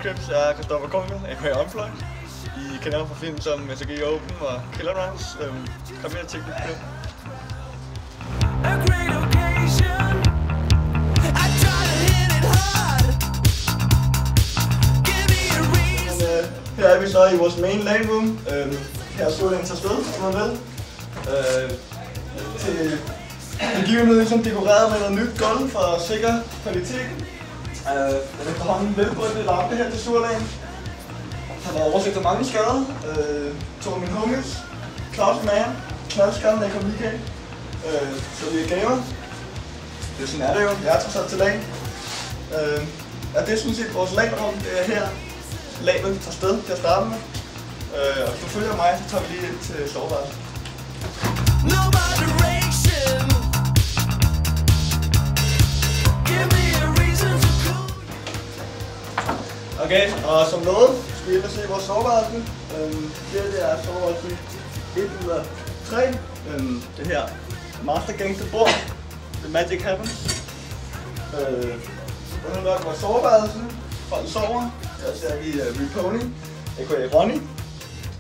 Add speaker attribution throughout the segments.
Speaker 1: Cribs. Jeg er Christoffer Kunkel, a.k.a. Unplugged. I kender fra film som SG Open og Killer Runs. Kom ind og tjek det på det. Her er vi så i vores main LAN room. Her er solen tager sted, om man vil. Til begivenheden som dekoreret med noget nyt gulv for at sikre kvaliteten. Den efterhånden velbrugte lampe her til Surland. Der har været overset mange skader. To af mine homies. Claus Mager, knaldskaden af KMK. Så vi er gamer. Det sådan er det jo. Jeg er trods alt til LAN. Det er sådan set vores LAN-rum. Det er her LAN'et tager sted til at starte med. Og hvis du følger mig, så tager vi lige ind til soveværelset. Okay, og som lovet, skal vi ind og se vores soveværelse. Det er soveværelse 1 ud af 3. Det her Master Gangster bord. The Magic Happens. Under nok vores soveværelse. Folk sover. Her ser vi Repony, a.k.a. Ronny.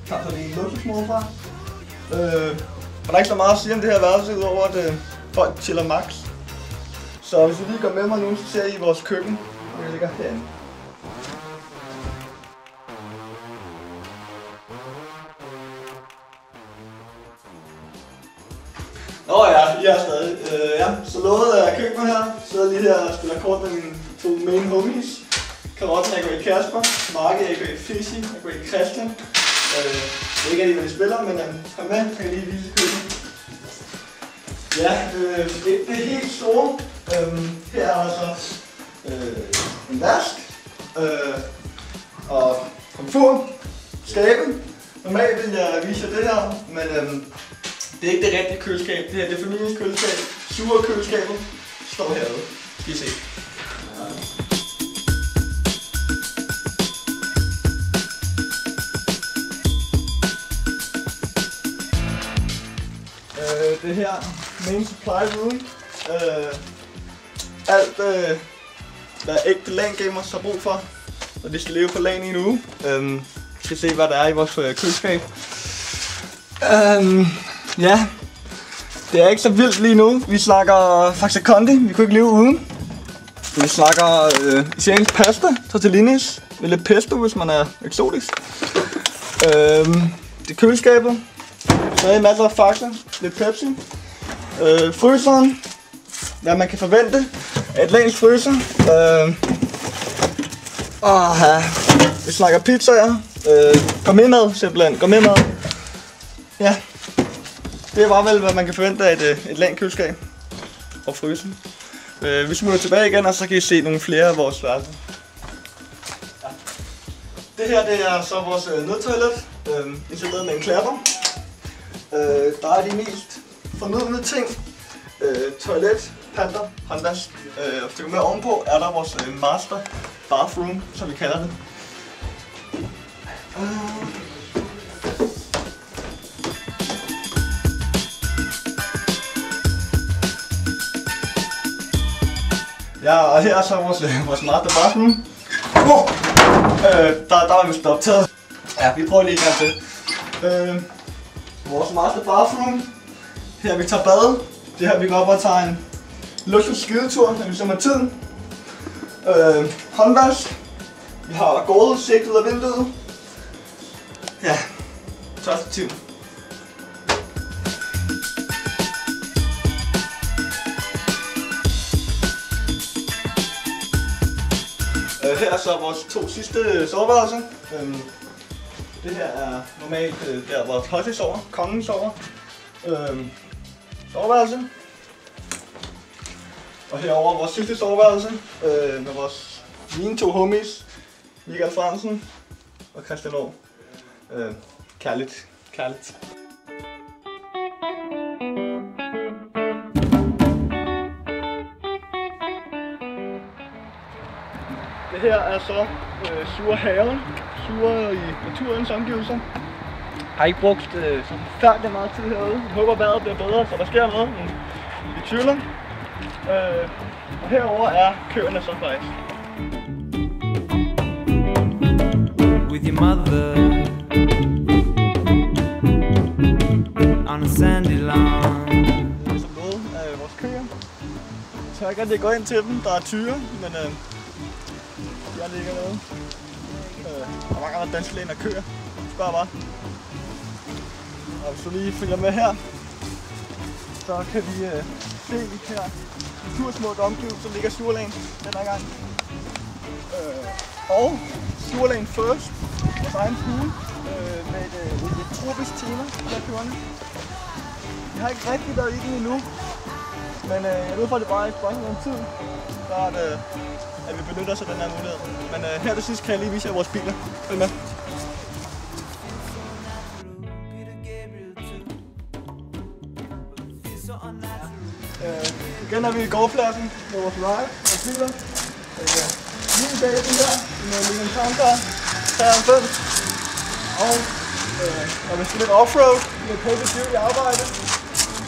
Speaker 1: Her får vi en luksusmode fra. Der er ikke så meget at sige om det her værelse, udover at folk chiller max. Så hvis vi lige går med mig nu, så ser I vores køkken. Det ligger herinde. Nå ja, I er stadig. Så lovet er køkkenet her. Sidder lige her og spiller kort med mine to main homies. Karotten a.k.a. Kasper, Marke a.k.a. Fishy, a.k.a. Christian. Jeg ved ikke rigtig, hvad de spiller, men kom med, så kan jeg lige vise køkkenet. Ja, det er helt store. Her er altså en vask og komfur, skaben. Normalt vil jeg vise jer det her, men det er ikke det rigtige køleskab. Det her det er familiens køleskab. Sure køleskabet står herude. Skal I se. Det her main supply room. Alt hvad ægte LAN-gamers har brug for, og de skal leve på LAN i en uge. Vi skal se hvad der er i vores køleskab. Ja, det er ikke så vildt lige nu. Vi snakker Faxe Kondi, vi kunne ikke leve uden. Vi snakker italiensk pasta, tortellinis, med lidt pesto, hvis man er eksotisk. Det er køleskabet. Så er masser af Faxe, lidt Pepsi. Fryseren, hvad man kan forvente af et LANs fryser. Vi snakker pizzaer. Kom med mad, simpelthen. Kom med mad. Ja, det var vel, hvad man kan forvente af et LAN-køleskab og frysen. Vi smutter tilbage igen, og så kan I se nogle flere af vores værelser. Ja. Det her det er så vores nødtoilet, installeret med en klapper. Der er de mest fornødne ting. Toilet, panter, håndvask. Og hvis du går med ovenpå, er der vores master bathroom, som vi kalder det. Ja, og her er så vores master bathroom. Der var vist optaget. Ja, vi prøver lige en gang til. Vores master bathroom. Her vi tager bad. Det her vi går op og tager en luksus skidetur, når vi så har tiden. Håndvask. Vi har gået udsigt ud af vinduet. Ja, tørstativ. Her er så vores to sidste soveværelser. Det her er normalt der hvor Hottie sover, kongen sover. Soveværelse. Og herover vores sidste soveværelse med mine to homies, Michael Fransen og Christian Aar. Kærligt. Det her er så Sure haven, Sure i naturens omgivelser. Jeg har ikke brugt så forfærdelig meget tid herude. Jeg håber vejret bliver bedre, så der sker noget, men vi tvivler. Og herover er køerne så faktisk.
Speaker 2: with your mother on a sandy lawn.
Speaker 1: Som noget af vores køer. Så jeg kan ikke gå ind til dem. Der er tyre, men jeg ligger noget. Der er mange andre danske lægen af køer. Spørg bare. Og hvis du lige følger med her, så kan vi se her natursmå omgivelser, ligger Surlagen den her gang. Og Surlagen First, vores egen pool, med et tropisk tema der kørende. Vi har ikke rigtig været i den endnu, men jeg ved for, at det bare er et spørgsmål om tid, at vi benytter os af den her mulighed. Men her til sidst kan jeg lige vise jer vores biler. Følg med. Igen er vi i gårdpladsen med vores ride og biler. Lige bag den her, med Lincoln Town Car 93. Og når vi skal lidt offroad, med Paper Duty arbejde,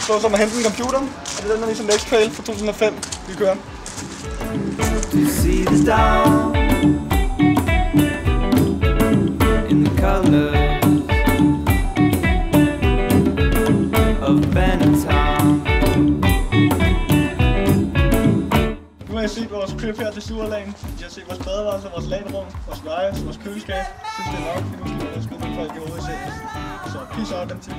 Speaker 1: så som at hente en computer, og det er den her ligesom X-Trail fra 2005, vi kører.
Speaker 2: To see the dawn in the colors of Benetton.
Speaker 1: Nu har jeg set vores køb her til Surlagen. Jeg har set vores badeværelse, vores lagenrum, vores veje, vores køleskab. Jeg synes det er nok, nu skal vi skyde folk i hovedet i sengen. Så peace out dem til.